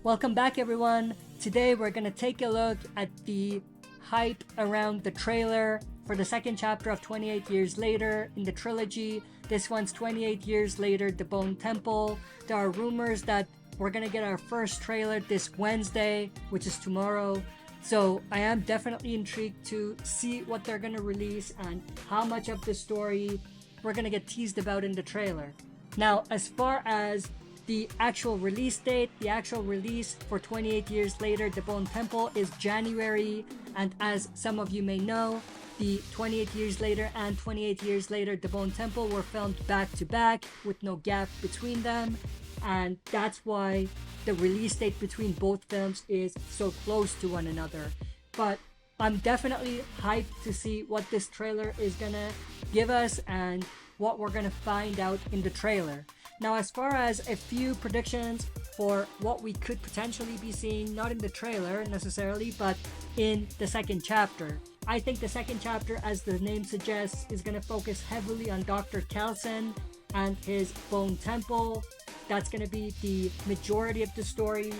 Welcome back everyone. Today we're going to take a look at the hype around the trailer for the second chapter of 28 Years Later in the trilogy. This one's 28 Years Later, The Bone Temple. There are rumors that we're going to get our first trailer this Wednesday, which is tomorrow. So I am definitely intrigued to see what they're going to release and how much of the story we're going to get teased about in the trailer. Now, as far as the actual release date, the actual release for 28 Years Later, The Bone Temple is January. And as some of you may know, the 28 Years Later and 28 Years Later, The Bone Temple were filmed back to back with no gap between them. And that's why the release date between both films is so close to one another. But I'm definitely hyped to see what this trailer is gonna give us and what we're gonna find out in the trailer. Now, as far as a few predictions for what we could potentially be seeing, not in the trailer necessarily, but in the second chapter. I think the second chapter, as the name suggests, is going to focus heavily on Dr. Kelson and his Bone Temple. That's going to be the majority of the story,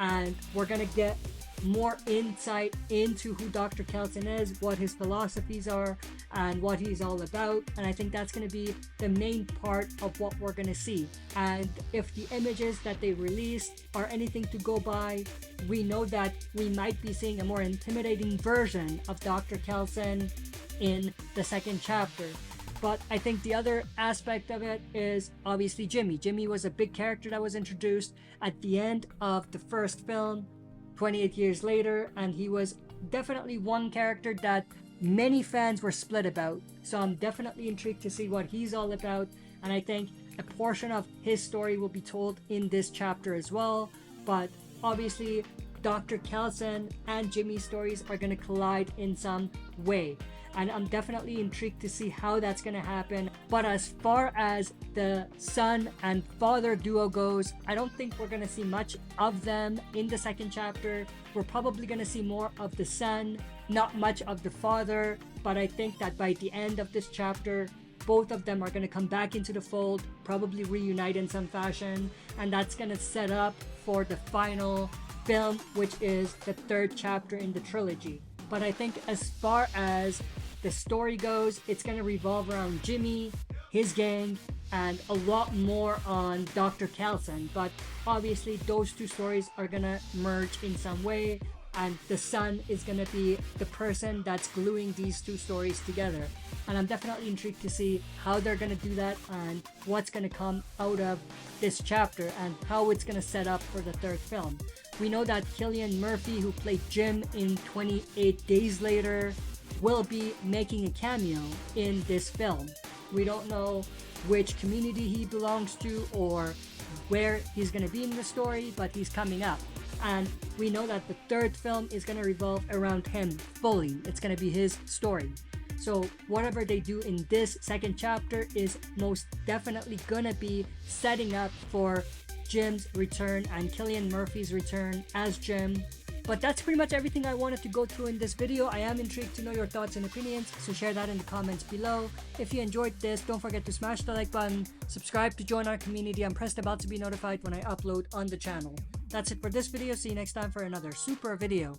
and we're going to get more insight into who Dr. Kelson is, what his philosophies are, and what he's all about. And I think that's going to be the main part of what we're going to see. And if the images that they released are anything to go by, we know that we might be seeing a more intimidating version of Dr. Kelson in the second chapter. But I think the other aspect of it is obviously Jimmy. Jimmy was a big character that was introduced at the end of the first film, 28 Years Later, and he was definitely one character that many fans were split about. So I'm definitely intrigued to see what he's all about, and I think a portion of his story will be told in this chapter as well. But obviously Dr. Kelson and Jimmy's stories are going to collide in some way, and I'm definitely intrigued to see how that's going to happen. But as far as the son and father duo goes, I don't think we're going to see much of them in the second chapter. We're probably going to see more of the son, not much of the father. But I think that by the end of this chapter, both of them are going to come back into the fold, probably reunite in some fashion, and that's going to set up for the final film, which is the third chapter in the trilogy. But I think as far as the story goes, it's going to revolve around Jimmy, his gang, and a lot more on Dr. Kelson. But obviously those two stories are going to merge in some way, and the son is going to be the person that's gluing these two stories together. And I'm definitely intrigued to see how they're going to do that and what's going to come out of this chapter and how it's going to set up for the third film. We know that Cillian Murphy, who played Jim in 28 Days Later, will be making a cameo in this film. We don't know which community he belongs to or where he's going to be in the story, but he's coming up. And we know that the third film is going to revolve around him fully. It's going to be his story. So whatever they do in this second chapter is most definitely going to be setting up for Jim's return and Cillian Murphy's return as Jim. But that's pretty much everything I wanted to go through in this video. I am intrigued to know your thoughts and opinions, so share that in the comments below. If you enjoyed this, don't forget to smash the like button, subscribe to join our community, and press the bell to be notified when I upload on the channel. That's it for this video. See you next time for another super video.